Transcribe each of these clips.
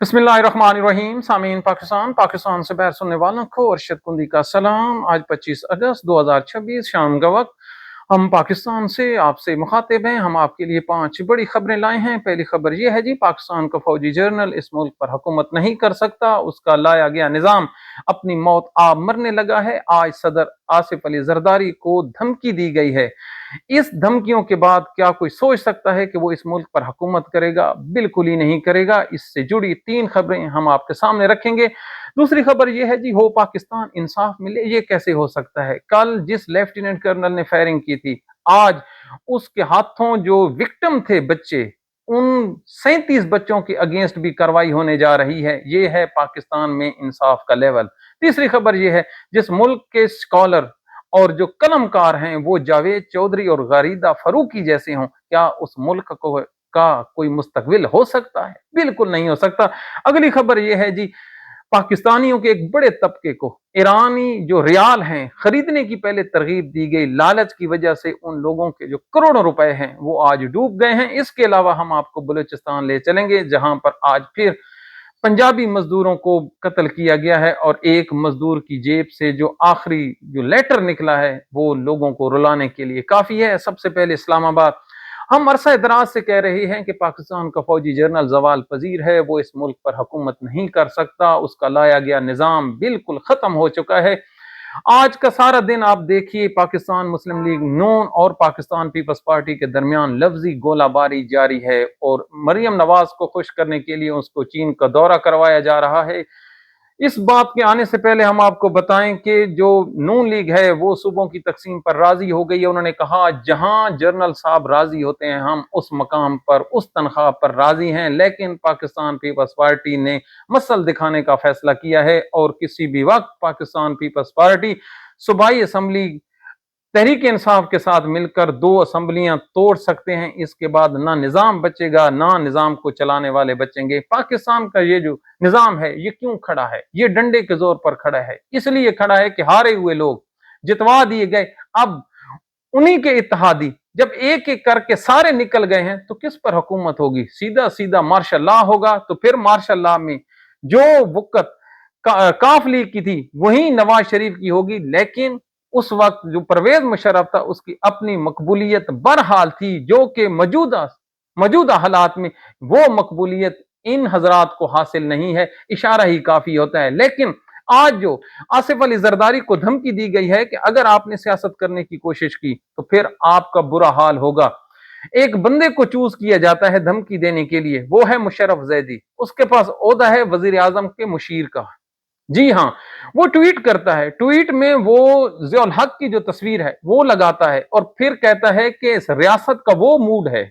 बिस्मिल्लाहिर्रहमानिर्रहीम। सामीन पाकिस्तान से बाहर सुनने वालों को अरशद कुंदी का सलाम। आज 25 अगस्त 2026 शाम का वक्त हम पाकिस्तान से आपसे मुखातिब हैं। हम आपके लिए 5 बड़ी खबरें लाए हैं। पहली खबर यह है जी, पाकिस्तान का फौजी जर्नल इस मुल्क पर हुकूमत नहीं कर सकता, उसका लाया गया निज़ाम अपनी मौत आप मरने लगा है। आज सदर आसिफ अली जरदारी को धमकी दी गई है। इस धमकियों के बाद क्या कोई सोच सकता है कि वो इस मुल्क पर हुकूमत करेगा? बिल्कुल ही नहीं करेगा। इससे जुड़ी 3 खबरें हम आपके सामने रखेंगे। दूसरी खबर यह है जी, हो पाकिस्तान इंसाफ मिले, ये कैसे हो सकता है? कल जिस लेफ्टिनेंट कर्नल ने फायरिंग की थी, आज उसके हाथों जो विक्टिम थे बच्चे, उन 37 बच्चों के अगेंस्ट भी कार्रवाई होने जा रही है। ये है पाकिस्तान में इंसाफ का लेवल। तीसरी खबर यह है, जिस मुल्क के स्कॉलर और जो कलमकार हैं वो जावेद चौधरी और गरीदा फरूकी जैसे हों, क्या उस मुल्क को का कोई मुस्तकबिल हो सकता है? बिल्कुल नहीं हो सकता। अगली खबर यह है जी, पाकिस्तानियों के एक बड़े तबके को ईरानी जो रियाल हैं खरीदने की पहले तरगीब दी गई। लालच की वजह से उन लोगों के जो करोड़ों रुपए हैं वो आज डूब गए हैं। इसके अलावा हम आपको बलूचिस्तान ले चलेंगे, जहां पर आज फिर पंजाबी मजदूरों को कत्ल किया गया है और एक मजदूर की जेब से जो आखिरी जो लेटर निकला है वो लोगों को रुलाने के लिए काफी है। सबसे पहले इस्लामाबाद, हम अरसा दराज से कह रहे हैं कि पाकिस्तान का फौजी जर्नल जवाल पजीर है, वो इस मुल्क पर हुकूमत नहीं कर सकता, उसका लाया गया निजाम बिल्कुल खत्म हो चुका है। आज का सारा दिन आप देखिए, पाकिस्तान मुस्लिम लीग नून और पाकिस्तान पीपल्स पार्टी के दरमियान लफ्जी गोलाबारी जारी है और मरियम नवाज को खुश करने के लिए उसको चीन का दौरा करवाया जा रहा है। इस बात के आने से पहले हम आपको बताएं कि जो नून लीग है वो सूबों की तकसीम पर राजी हो गई है। उन्होंने कहा, जहां जनरल साहब राजी होते हैं हम उस मकाम पर उस तनख्वाह पर राजी हैं। लेकिन पाकिस्तान पीपल्स पार्टी ने मसल दिखाने का फैसला किया है और किसी भी वक्त पाकिस्तान पीपल्स पार्टी सूबाई असम्बली तहरीक इंसाफ के साथ मिलकर 2 असम्बलियां तोड़ सकते हैं। इसके बाद ना निजाम बचेगा, ना निजाम को चलाने वाले बचेंगे। पाकिस्तान का ये जो निजाम है ये क्यों खड़ा है? ये डंडे के जोर पर खड़ा है। इसलिए खड़ा है कि हारे हुए लोग जितवा दिए गए, अब उन्हीं के इत्तेहादी जब एक एक करके सारे निकल गए हैं तो किस पर हुकूमत होगी? सीधा सीधा मार्शल लॉ होगा। तो फिर मार्शल लॉ में जो वक़्त काफ लीग की थी वही नवाज शरीफ की होगी। लेकिन उस वक्त जो परवेज मुशर्रफ था उसकी अपनी मकबूलियत बरहाल थी, जो कि मौजूदा हालात में वो मकबूलियत इन हजरात को हासिल नहीं है। इशारा ही काफी होता है। लेकिन आज जो आसिफ अली जरदारी को धमकी दी गई है कि अगर आपने सियासत करने की कोशिश की तो फिर आपका बुरा हाल होगा। एक बंदे को चूज किया जाता है धमकी देने के लिए, वो है मुशर्रफ जैदी। उसके पास ओहदा है वजीर आजम के मुशीर का। जी हाँ, वो ट्वीट करता है, ट्वीट में वो ज़ियाउल हक की जो तस्वीर है वो लगाता है और फिर कहता है कि इस रियासत का वो मूड है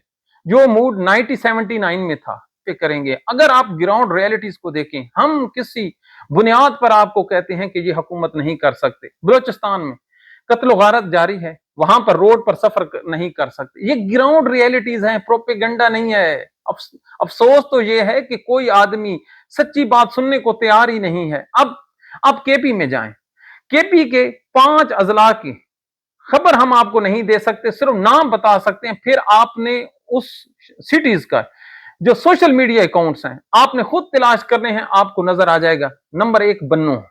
जो मूड 1979 में था पे करेंगे। अगर आप ग्राउंड रियलिटीज को देखें, हम किसी बुनियाद पर आपको कहते हैं कि ये हुकूमत नहीं कर सकते। बलोचिस्तान में कत्ल गारत जारी है, वहां पर रोड पर सफर नहीं कर सकते। ये ग्राउंड रियलिटीज हैं, प्रोपेगेंडा नहीं है। अफसोस तो ये है कि कोई आदमी सच्ची बात सुनने को तैयार ही नहीं है। अब केपी में जाएं, केपी के 5 अजला की खबर हम आपको नहीं दे सकते, सिर्फ नाम बता सकते हैं। फिर आपने उस सिटीज का जो सोशल मीडिया अकाउंट्स हैं आपने खुद तलाश करने हैं, आपको नजर आ जाएगा। नंबर 1 बन्नू,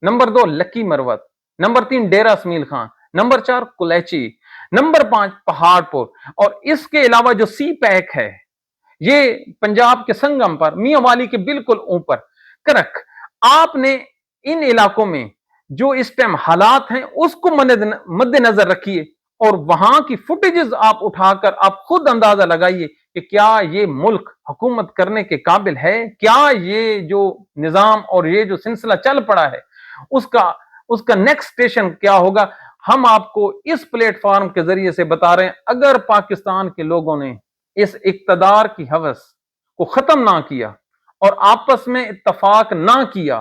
नंबर 2 लकी मरवत, नंबर 3 डेरा इसमाइल खान, नंबर 4 कुलैची, नंबर 5 पहाड़पुर। और इसके अलावा जो सी पैक है ये पंजाब के संगम पर मियां वाली के बिल्कुल ऊपर करक। आपने इन इलाकों में जो इस टाइम हालात हैं उसको मद्देनजर रखिए और वहां की फुटेजेस आप उठाकर आप खुद अंदाजा लगाइए कि क्या ये मुल्क हुकूमत करने के काबिल है? क्या ये जो निजाम और ये जो सिलसिला चल पड़ा है उसका उसका नेक्स्ट स्टेशन क्या होगा? हम आपको इस प्लेटफॉर्म के जरिए से बता रहे हैं। अगर पाकिस्तान के लोगों ने इस इक्तदार की हवस को खत्म ना किया और आपस में इत्तफाक ना किया,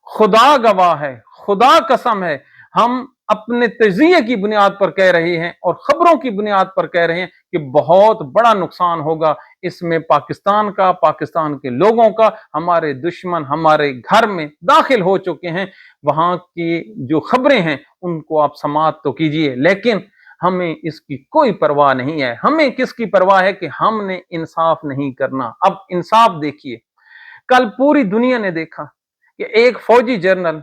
खुदा गवाह है, खुदा कसम है, हम अपने तजिए की बुनियाद पर कह रहे हैं और खबरों की बुनियाद पर कह रहे हैं कि बहुत बड़ा नुकसान होगा इसमें पाकिस्तान का, पाकिस्तान के लोगों का। हमारे दुश्मन हमारे घर में दाखिल हो चुके हैं। वहां की जो खबरें हैं उनको आप समाअत तो कीजिए, लेकिन हमें इसकी कोई परवाह नहीं है। हमें किसकी परवाह है कि हमने इंसाफ नहीं करना। अब इंसाफ देखिए, कल पूरी दुनिया ने देखा कि एक फौजी जनरल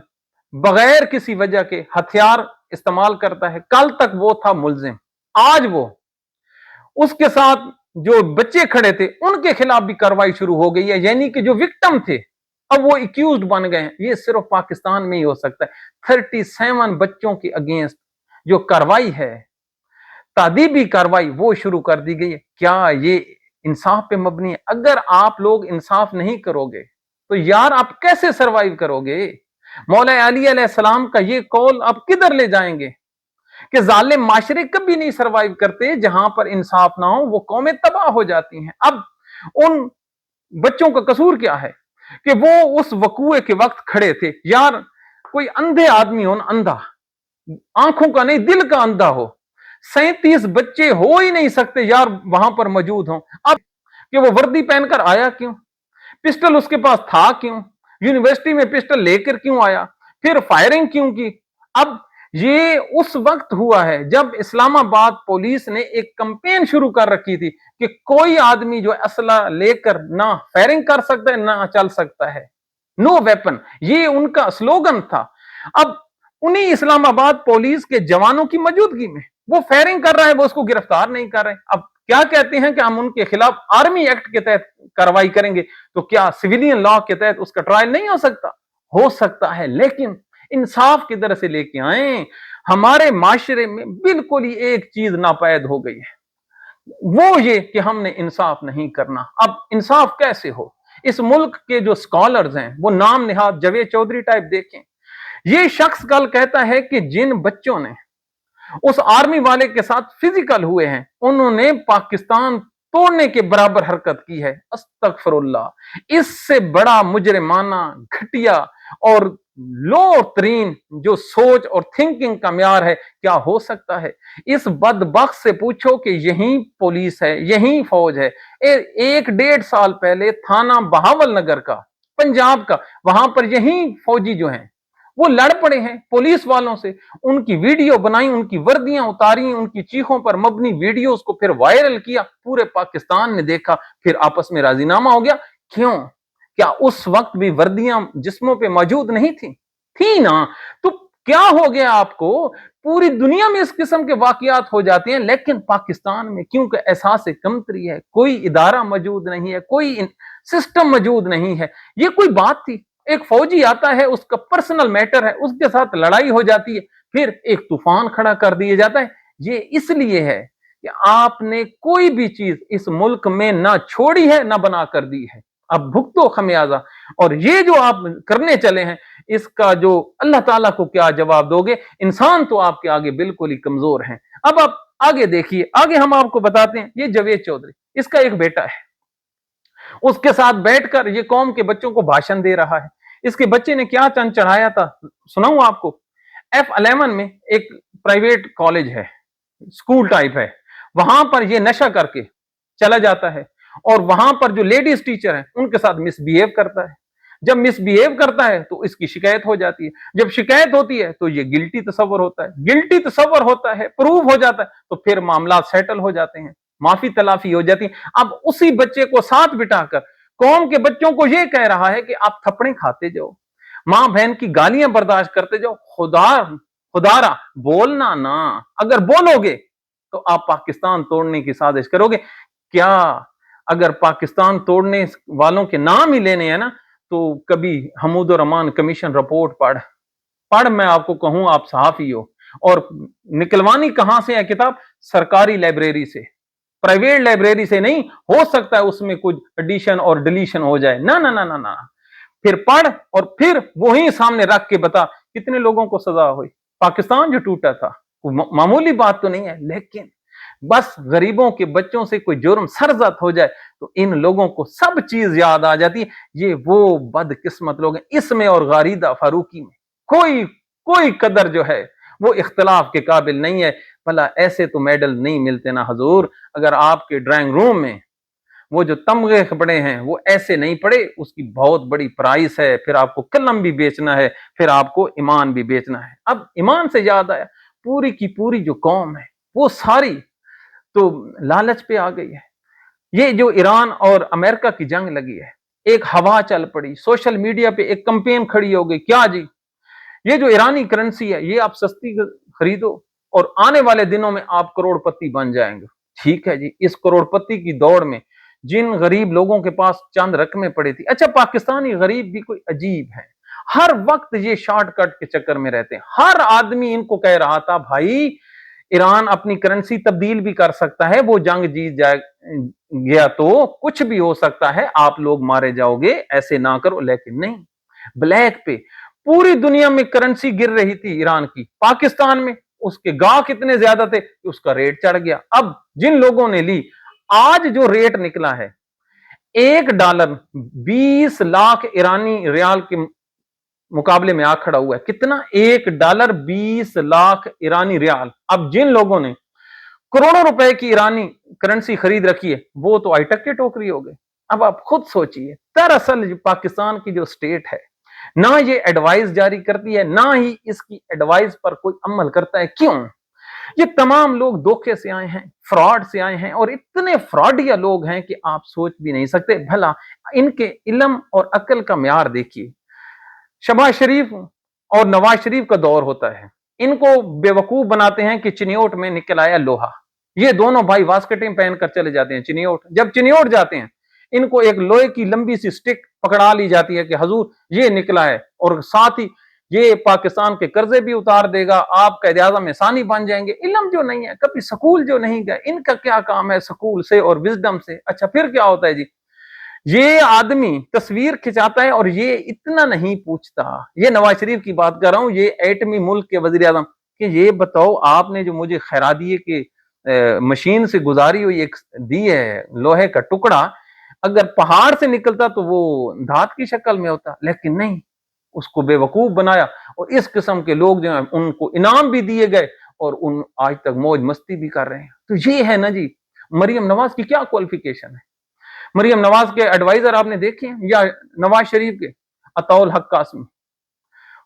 बगैर किसी वजह के हथियार इस्तेमाल करता है। कल तक वो था मुलजिम, आज वो उसके साथ जो बच्चे खड़े थे उनके खिलाफ भी कार्रवाई शुरू हो गई है, यानी कि जो विक्टिम थे अब वो एक्यूज्ड बन गए हैं। ये सिर्फ पाकिस्तान में ही हो सकता है। 37 बच्चों के अगेंस्ट जो कार्रवाई है, तादीबी कार्रवाई, वो शुरू कर दी गई है। क्या ये इंसाफ पे मबनी है? अगर आप लोग इंसाफ नहीं करोगे तो यार आप कैसे सरवाइव करोगे? मौला अली अलैहिस्सलाम का ये कौल आप किधर ले जाएंगे कि जालिम माशरे कभी नहीं सरवाइव करते, जहां पर इंसाफ ना हो वो कौमें तबाह हो जाती हैं। अब उन बच्चों का कसूर क्या है कि वो उस वकूए के वक्त खड़े थे। यार कोई अंधे आदमी हो ना, अंधा, आंखों का नहीं दिल का अंधा हो, 37 बच्चे हो ही नहीं सकते यार वहां पर मौजूद हो। अब कि वो वर्दी पहनकर आया क्यों, पिस्टल उसके पास था क्यों, यूनिवर्सिटी में पिस्टल लेकर क्यों आया, फिर फायरिंग क्यों की? अब ये उस वक्त हुआ है जब इस्लामाबाद पुलिस ने एक कैंपेन शुरू कर रखी थी कि कोई आदमी जो असला लेकर ना फायरिंग कर सकता है ना चल सकता है, नो वेपन, ये उनका स्लोगन था। अब उन्हीं इस्लामाबाद पुलिस के जवानों की मौजूदगी में वो फायरिंग कर रहा है, वो उसको गिरफ्तार नहीं कर रहे। अब क्या कहते हैं कि हम उनके खिलाफ आर्मी एक्ट के तहत कार्रवाई करेंगे, तो क्या सिविलियन लॉ के तहत उसका ट्रायल नहीं हो सकता? हो सकता है, लेकिन इंसाफ किधर से लेके आए? हमारे माशरे में बिल्कुल ही एक चीज नापैद हो गई है, वो ये कि हमने इंसाफ नहीं करना। अब इंसाफ कैसे हो? इस मुल्क के जो स्कॉलर्स हैं वो नाम निहाद जावेद चौधरी टाइप देखें। ये शख्स कल कहता है कि जिन बच्चों ने उस आर्मी वाले के साथ फिजिकल हुए हैं उन्होंने पाकिस्तान तोड़ने के बराबर हरकत की है। अस्तगफिरुल्लाह, इससे बड़ा मुजरिमाना, घटिया और लो तरीन जो सोच और थिंकिंग का म्यार है क्या हो सकता है? इस बदबख्त से पूछो कि यही पुलिस है, यही फौज है। 1-1.5 साल पहले थाना बहावल नगर का, पंजाब का, वहां पर यही फौजी जो हैं वो लड़ पड़े हैं पुलिस वालों से, उनकी वीडियो बनाई, उनकी वर्दियां उतारी, उनकी चीखों पर मबनी वीडियोस को फिर वायरल किया, पूरे पाकिस्तान ने देखा, फिर आपस में राजीनामा हो गया। क्यों? क्या उस वक्त भी वर्दियां जिस्मों पे मौजूद नहीं थी? थी ना। तो क्या हो गया आपको? पूरी दुनिया में इस किस्म के वाकयात हो जाते हैं, लेकिन पाकिस्तान में क्योंकि एहसास कमतरी है, कोई इदारा मौजूद नहीं है, कोई सिस्टम मौजूद नहीं है। ये कोई बात थी? एक फौजी आता है, उसका पर्सनल मैटर है, उसके साथ लड़ाई हो जाती है, फिर एक तूफान खड़ा कर दिया जाता है। ये इसलिए है कि आपने कोई भी चीज इस मुल्क में ना छोड़ी है ना बना कर दी है। अब भुगतो खमियाजा। और ये जो आप करने चले हैं, इसका जो अल्लाह ताला को क्या जवाब दोगे? इंसान तो आपके आगे बिल्कुल ही कमजोर हैं। अब आप आगे देखिए, आगे हम आपको बताते हैं। ये जावेद चौधरी, इसका एक बेटा है, उसके साथ बैठकर ये कौम के बच्चों को भाषण दे रहा है। इसके बच्चे ने क्या चंद चढ़ाया था, सुनाऊं आपको? F11 में एक प्राइवेट कॉलेज है, स्कूल टाइप है, वहां पर ये नशा करके चला जाता है और वहां पर जो लेडीज टीचर है उनके साथ मिसबिहेव करता है। जब मिसबिहेव करता है तो इसकी शिकायत हो जाती है। जब शिकायत होती है तो ये गिल्टी तस्वर होता है, गिल्टी तस्वर होता है, प्रूव हो जाता है, तो फिर मामला सेटल हो जाते हैं, माफी तलाफी हो जाती है। अब उसी बच्चे को साथ बिठाकर कौम के बच्चों को यह कह रहा है कि आप थप्पड़े खाते जाओ, मां बहन की गालियां बर्दाश्त करते जाओ, खुदारा बोलना ना, अगर बोलोगे तो आप पाकिस्तान तोड़ने की साजिश करोगे। क्या अगर पाकिस्तान तोड़ने वालों के नाम ही लेने हैं ना, तो कभी हमूद और अमान कमीशन रिपोर्ट पढ़ मैं आपको कहूं, आप सहाफी हो, और निकलवानी कहां से है किताब? सरकारी लाइब्रेरी से, प्राइवेट लाइब्रेरी से नहीं। हो सकता है उसमें कुछ एडिशन और डिलीशन हो जाए, ना ना ना ना ना, फिर पढ़ और फिर वही सामने रख के बता कितने लोगों को सजा हुई। पाकिस्तान जो टूटा था मामूली बात तो नहीं है, लेकिन बस गरीबों के बच्चों से कोई जुर्म सरजद हो जाए तो इन लोगों को सब चीज याद आ जाती है। ये वो बदकिस्मत लोग हैं। इसमें और गारिदा फारूकी में कोई कोई कदर जो है वो इख्तलाफ के काबिल नहीं है। भला ऐसे तो मेडल नहीं मिलते ना हजूर। अगर आपके ड्राइंग रूम में वो जो तमगे पड़े हैं वो ऐसे नहीं पड़े, उसकी बहुत बड़ी प्राइस है। फिर आपको कलम भी बेचना है, फिर आपको ईमान भी बेचना है। अब ईमान से याद आया, पूरी की पूरी जो कौम है वो सारी तो लालच पे आ गई है। ये जो ईरान और अमेरिका की जंग लगी है, एक हवा चल पड़ी, सोशल मीडिया पे एक कैंपेन खड़ी हो गई, क्या जी ये जो ईरानी करेंसी है ये आप सस्ती खरीदो और आने वाले दिनों में आप करोड़पति बन जाएंगे। ठीक है जी, इस करोड़पति की दौड़ में जिन गरीब लोगों के पास चंद रकमें पड़ी थी, अच्छा पाकिस्तानी गरीब भी कोई अजीब है, हर वक्त ये शॉर्टकट के चक्कर में रहते हैं। हर आदमी इनको कह रहा था भाई ईरान अपनी करेंसी तब्दील भी कर सकता है, वो जंग जीत जाए गया तो कुछ भी हो सकता है, आप लोग मारे जाओगे, ऐसे ना करो। लेकिन नहीं, ब्लैक पे पूरी दुनिया में करेंसी गिर रही थी ईरान की, पाकिस्तान में उसके गाहक इतने ज्यादा थे कि उसका रेट चढ़ गया। अब जिन लोगों ने ली, आज जो रेट निकला है $1 20 लाख ईरानी रियाल के मुकाबले में आ खड़ा हुआ है। कितना? $1 20 लाख ईरानी रियाल। अब जिन लोगों ने करोड़ों रुपए की ईरानी करेंसी खरीद रखी है वो तो आइटक के टोकरी हो गए। अब आप खुद सोचिए, दरअसल पाकिस्तान की जो स्टेट है ना ये एडवाइस जारी करती है, ना ही इसकी एडवाइस पर कोई अमल करता है। क्यों? ये तमाम लोग धोखे से आए हैं, फ्रॉड से आए हैं, और इतने फ्रॉडिया लोग हैं कि आप सोच भी नहीं सकते। भला इनके इल्म और अक्ल का म्यार देखिए। शहबाज शरीफ और नवाज शरीफ का दौर होता है, इनको बेवकूफ बनाते हैं कि चिनियोट में निकल आया लोहा। ये दोनों भाई वास्कटें पहनकर चले जाते हैं चिनियोट। जब चिनियोट जाते हैं, इनको एक लोहे की लंबी सी स्टिक पकड़ा ली जाती है कि हजूर ये निकला है, और साथ ही ये पाकिस्तान के कर्जे भी उतार देगा, आप कायदे आज़म में सानी बन जाएंगे। इल्म जो नहीं है, कभी स्कूल जो नहीं गए, इनका क्या काम है स्कूल से और विजडम से। अच्छा फिर क्या होता है जी, ये आदमी तस्वीर खिंचाता है और ये इतना नहीं पूछता। ये नवाज शरीफ की बात कर रहा हूं, ये एटमी मुल्क के वजीर आजम, कि ये बताओ आपने जो मुझे खैरादिए के मशीन से गुजारी हुई एक दी है लोहे का टुकड़ा, अगर पहाड़ से निकलता तो वो धात की शक्ल में होता, लेकिन नहीं, उसको बेवकूफ बनाया। और इस किस्म के लोग जो है उनको इनाम भी दिए गए और उन आज तक मौज मस्ती भी कर रहे हैं। तो ये है ना जी, मरियम नवाज की क्या क्वालिफिकेशन है। मरियम नवाज के एडवाइजर आपने देखे हैं, या नवाज शरीफ के अताउल हक कासमी।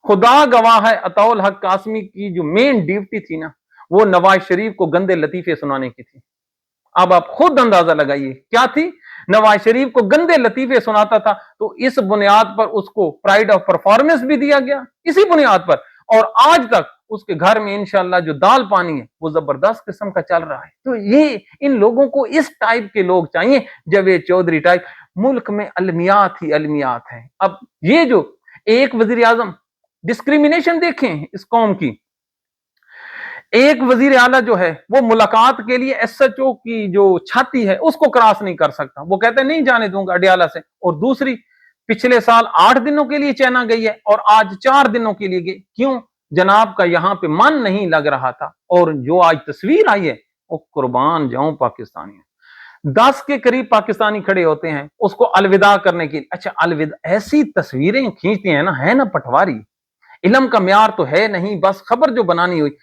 खुदा गवाह है, अताउल हक कासमी की जो मेन ड्यूटी थी ना, वो नवाज शरीफ को गंदे लतीफे सुनाने की थी। अब आप खुद अंदाजा लगाइए क्या थी। नवाज शरीफ को गंदे लतीफे सुनाता था, तो इस बुनियाद पर उसको प्राइड ऑफ परफॉर्मेंस भी दिया गया, इसी बुनियाद पर। और आज तक उसके घर में इंशाल्लाह जो दाल पानी है वो जबरदस्त किस्म का चल रहा है। तो ये इन लोगों को इस टाइप के लोग चाहिए, जावेद चौधरी टाइप। मुल्क में अलमियात ही अलमियात है। अब ये जो एक वजीर आजम, डिस्क्रिमिनेशन देखें इस कौम की। एक वजीर आला जो है वो मुलाकात के लिए SHO की जो छाती है उसको क्रॉस नहीं कर सकता, वो कहते नहीं जाने दूंगा अडियाला से। और दूसरी, पिछले साल 8 दिनों के लिए चाइना गई है और आज 4 दिनों के लिए गई। क्यों? जनाब का यहां पे मन नहीं लग रहा था। और जो आज तस्वीर आई है, वो कुर्बान जाऊं पाकिस्तानी, 10 के करीब पाकिस्तानी खड़े होते हैं उसको अलविदा करने की। अच्छा अलविदा, ऐसी तस्वीरें खींचते हैं ना, है ना पटवारी। इल्म का म्यार तो है नहीं, बस खबर जो बनानी हुई।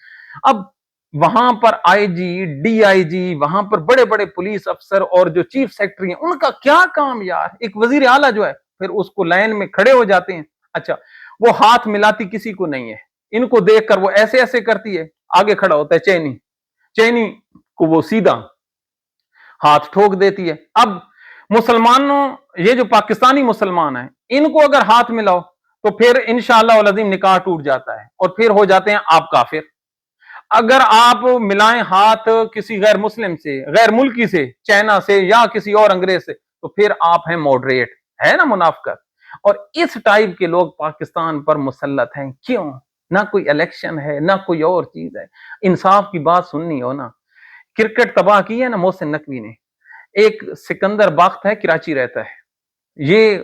अब वहां पर IG DIG, वहां पर बड़े बड़े पुलिस अफसर और जो चीफ सेक्रेटरी हैं, उनका क्या काम यार। एक वजीर आला जो है फिर उसको लाइन में खड़े हो जाते हैं। अच्छा वो हाथ मिलाती किसी को नहीं है, इनको देखकर वो ऐसे ऐसे करती है, आगे खड़ा होता है चैनी, चैनी को वो सीधा हाथ ठोक देती है। अब मुसलमानों, ये जो पाकिस्तानी मुसलमान हैं, इनको अगर हाथ मिलाओ तो फिर इंशाअल्लाह अज़ीम निकाह टूट जाता है और फिर हो जाते हैं आप काफिर। अगर आप मिलाएं हाथ किसी गैर मुस्लिम से, गैर मुल्की से, चाइना से या किसी और अंग्रेज से, तो फिर आप हैं मॉडरेट, है ना मुनाफिकत। और इस टाइप के लोग पाकिस्तान पर मुसल्लत हैं। क्यों? ना कोई इलेक्शन है, ना कोई और चीज है। इंसाफ की बात सुननी हो ना, क्रिकेट तबाह की है ना मोहसिन नकवी ने। एक सिकंदर बख्त है, कराची रहता है, ये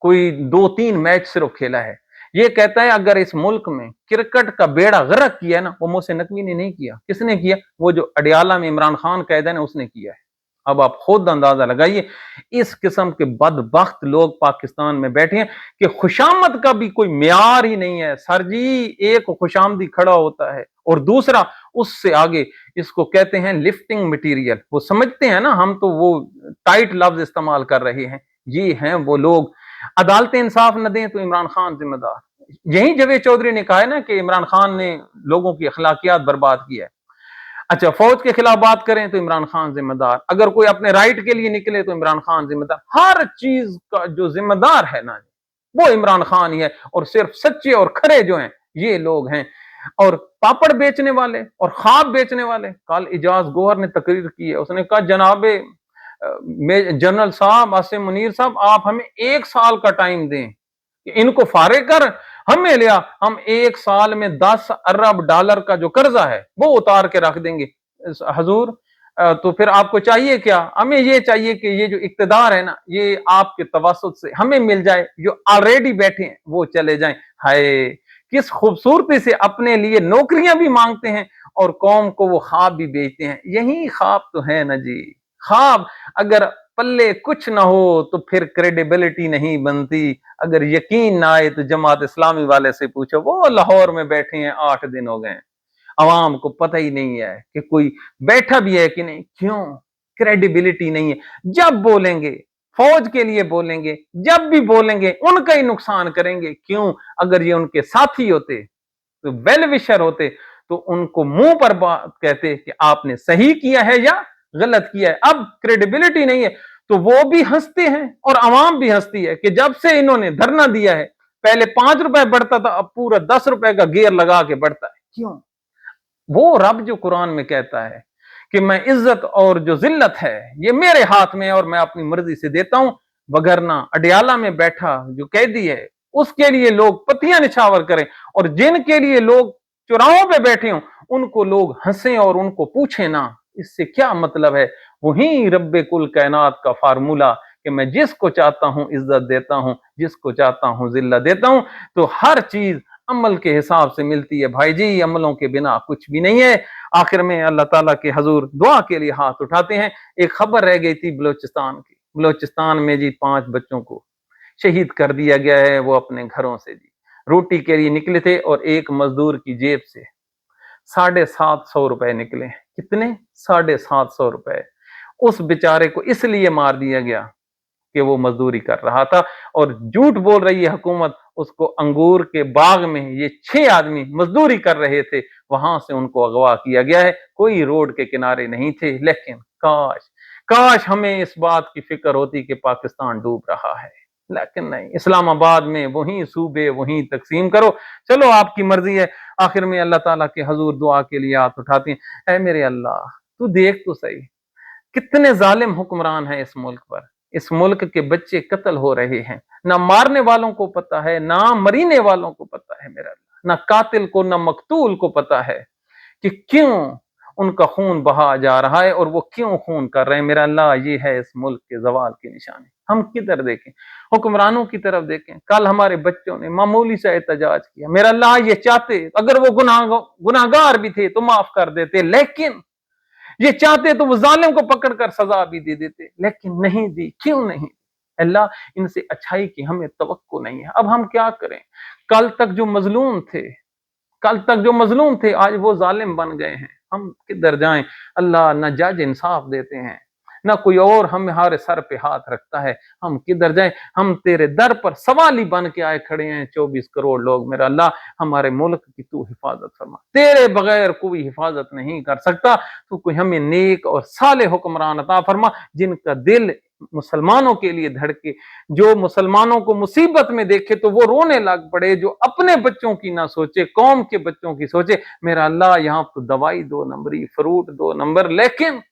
कोई 2-3 मैच सिर्फ खेला है। ये कहता है अगर इस मुल्क में क्रिकेट का बेड़ा गर्क किया है ना, वो मोहसिन नकवी ने नहीं किया। किसने किया? वो जो अडियाला में इमरान खान कैद है ना, उसने किया है। अब आप खुद अंदाजा लगाइए, इस किस्म के बदबख्त लोग पाकिस्तान में बैठे हैं कि खुशामद का भी कोई म्यार ही नहीं है। सर जी, एक खुशामदी खड़ा होता है और दूसरा उससे आगे, इसको कहते हैं लिफ्टिंग मटीरियल। वो समझते हैं ना, हम तो वो टाइट लफ्ज इस्तेमाल कर रहे हैं। ये हैं वो लोग। अदालतें इंसाफ न दें तो इमरान खान जिम्मेदार। यही जावेद चौधरी ने कहा है ना कि इमरान खान ने लोगों की अखलाकियात बर्बाद की है। अच्छा, फौज के खिलाफ बात करें तो इमरान खान जिम्मेदार, अगर कोई अपने राइट के लिए निकले तो इमरान खान जिम्मेदार, हर चीज का जो जिम्मेदार है ना वो इमरान खान ही है। और सिर्फ सच्चे और खरे जो हैं ये लोग हैं। और पापड़ बेचने वाले और खाब बेचने वाले, कल इजाज गोहर ने तकरीर की है, उसने कहा जनाबे जनरल साहब आसिम मुनीर साहब, आप हमें 1 साल का टाइम दें, इनको फारिग कर हमें लिया, हम 1 साल में 10 अरब डॉलर का जो कर्जा है वो उतार के रख देंगे। हजूर तो फिर आपको चाहिए क्या? हमें ये चाहिए कि ये जो इक्तदार है ना ये आपके तवसुत से हमें मिल जाए, जो ऑलरेडी बैठे हैं वो चले जाएं। हाय, किस खूबसूरती से अपने लिए नौकरियां भी मांगते हैं और कौम को वो ख्वाब भी बेचते हैं। यही ख्वाब तो है ना जी, ख्वाब अगर पल्ले कुछ ना हो तो फिर क्रेडिबिलिटी नहीं बनती। अगर यकीन ना आए तो जमात इस्लामी वाले से पूछो, वो लाहौर में बैठे हैं 8 दिन हो गए, अवाम को पता ही नहीं है कि कोई बैठा भी है कि नहीं। क्यों? क्रेडिबिलिटी नहीं है। जब बोलेंगे फौज के लिए बोलेंगे, जब भी बोलेंगे उनका ही नुकसान करेंगे। क्यों? अगर ये उनके साथी होते तो वेल विशर होते तो उनको मुंह पर बात कहते कि आपने सही किया है या गलत किया है। अब क्रेडिबिलिटी नहीं है तो वो भी हंसते हैं और अवाम भी हंसती है कि जब से इन्होंने धरना दिया है, पहले 5 रुपए बढ़ता था अब पूरा 10 रुपए का गेयर लगा के बढ़ता है। क्यों? वो रब जो कुरान में कहता है कि मैं इज्जत और जो जिल्लत है ये मेरे हाथ में है और मैं अपनी मर्जी से देता हूं, वगरना अडियाला में बैठा जो कैदी है उसके लिए लोग पतियां निछावर करें और जिनके लिए लोग चौराहों पे बैठे हों उनको लोग हंसें और उनको पूछें ना, इससे क्या मतलब है? वही रब्बे कुल कायनात का फार्मूला कि मैं जिसको चाहता हूं इज्जत देता हूं, जिसको चाहता हूं जिल्लत देता हूं। तो हर चीज अमल के हिसाब से मिलती है भाई जी, अमलों के बिना कुछ भी नहीं है। आखिर में अल्लाह ताला के हजूर दुआ के लिए हाथ उठाते हैं। एक खबर रह गई थी बलोचिस्तान की, बलोचिस्तान में जी 5 बच्चों को शहीद कर दिया गया है। वो अपने घरों से जी रोटी के लिए निकले थे और एक मजदूर की जेब से 750 रुपए निकले। कितने? 750 रुपए। उस बेचारे को इसलिए मार दिया गया कि वो मजदूरी कर रहा था। और झूठ बोल रही है हुकूमत, उसको अंगूर के बाग में ये 6 आदमी मजदूरी कर रहे थे, वहां से उनको अगवा किया गया है। कोई रोड के किनारे नहीं थे। लेकिन काश काश हमें इस बात की फिक्र होती कि पाकिस्तान डूब रहा है, लेकिन नहीं। इस्लामाबाद में वही सूबे वही तकसीम करो, चलो आपकी मर्जी है। आखिर में अल्लाह ताला के हजूर दुआ के लिए हाथ उठाते हैं, ऐ मेरे अल्लाह तू देख तो सही कितने जालिम हुक्मरान हैं इस मुल्क पर। इस मुल्क के बच्चे कत्ल हो रहे हैं, ना मारने वालों को पता है ना मरीने वालों को पता है मेरा अल्लाह, ना कातिल को ना मकतूल को पता है कि क्यों उनका खून बहा जा रहा है और वो क्यों खून कर रहे हैं मेरा अल्लाह। ये है इस मुल्क के जवाल की निशानी। हम किधर देखें? हुक्मरानों की तरफ देखें। कल हमारे बच्चों ने मामूली सा एहतजाज किया, मेरा अल्लाह ये चाहते अगर वो गुनाहगार भी थे तो माफ कर देते, लेकिन ये चाहते तो वो जालिम को पकड़कर सजा भी दे देते, लेकिन नहीं दी। क्यों नहीं? अल्लाह, इनसे अच्छाई की हमें तवक्को नहीं है। अब हम क्या करें? कल तक जो मजलूम थे, कल तक जो मजलूम थे आज वो जालिम बन गए हैं। हम किधर जाएं? अल्लाह ना जज इंसाफ देते हैं ना कोई और हमारे सर पे हाथ रखता है। हम किधर जाएं? हम तेरे दर पर सवाली बन के आए खड़े हैं 24 करोड़ लोग मेरा अल्लाह। हमारे मुल्क की तू हिफाजत फरमा, तेरे बगैर कोई हिफाजत नहीं कर सकता। तू कोई हमें नेक और साले हुक्मरान अता फरमा जिनका दिल मुसलमानों के लिए धड़के, जो मुसलमानों को मुसीबत में देखे तो वो रोने लग पड़े, जो अपने बच्चों की ना सोचे कौम के बच्चों की सोचे मेरा अल्लाह। यहाँ तो दवाई 2 नंबरी, फ्रूट 2 नंबर, लेकिन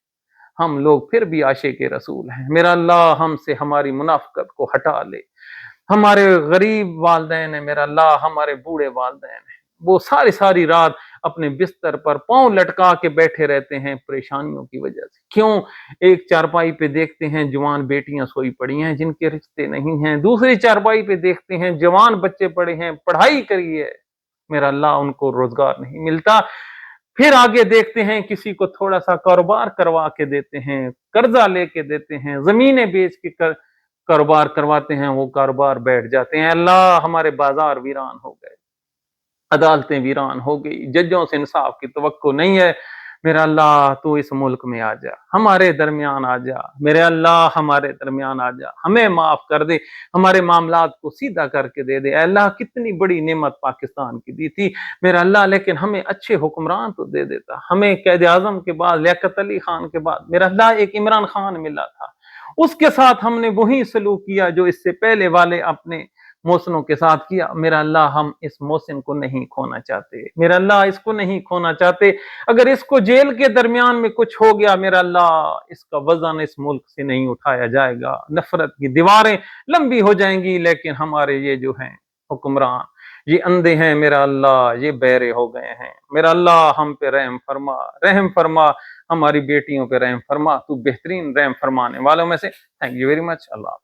हम लोग फिर भी आशिक के रसूल हैं मेरा अल्लाह। हमसे हमारी मुनाफकत को हटा ले। हमारे गरीब वालदैन है मेरा अल्लाह, हमारे बूढ़े वालदैन है, वो सारी सारी रात अपने बिस्तर पर पांव लटका के बैठे रहते हैं परेशानियों की वजह से। क्यों? एक चारपाई पे देखते हैं जवान बेटियां सोई पड़ी हैं जिनके रिश्ते नहीं हैं, दूसरी चारपाई पे देखते हैं जवान बच्चे पड़े हैं, पढ़ाई करी है मेरा अल्लाह, उनको रोजगार नहीं मिलता। फिर आगे देखते हैं किसी को थोड़ा सा कारोबार करवा के देते हैं, कर्जा लेके देते हैं, जमीनें बेच के कारोबार करवाते हैं, वो कारोबार बैठ जाते हैं। अल्लाह, हमारे बाजार वीरान हो गए, अदालतें वीरान हो गई, जजों से इंसाफ की तवक्को नहीं है। میرا اللہ تو اس ملک میں آ جا، ہمارے درمیان آ جا، میرے اللہ ہمارے درمیان آ جا، ہمیں معاف کر دے، ہمارے معاملات کو سیدھا کر کے دے دے۔ اے اللہ کتنی بڑی نعمت پاکستان کی دی تھی میرا اللہ، لیکن ہمیں اچھے حکمران تو دے دیتا۔ ہمیں قائد اعظم کے بعد، لیاقت علی خان کے بعد میرا اللہ ایک عمران خان ملا تھا، اس کے ساتھ ہم نے وہی سلوک کیا جو اس سے پہلے والے اپنے محسنوں کے ساتھ کیا۔ میرا اللہ ہم اس محسن کو نہیں کھونا چاہتے، میرا اللہ اس کو نہیں کھونا چاہتے۔ اگر اس کو جیل کے درمیان میں کچھ ہو گیا میرا اللہ، اس کا وزن اس ملک سے نہیں اٹھایا جائے گا، نفرت کی دیواریں لمبی ہو جائیں گی، لیکن ہمارے یہ جو ہیں حکمران یہ اندھے ہیں میرا اللہ، یہ بہرے ہو گئے ہیں میرا اللہ، ہم پہ رحم فرما، رحم فرما، ہماری بیٹیوں پہ رحم فرما، تو بہترین رحم فرمانے والوں میں سے۔ Thank you very much, Allah.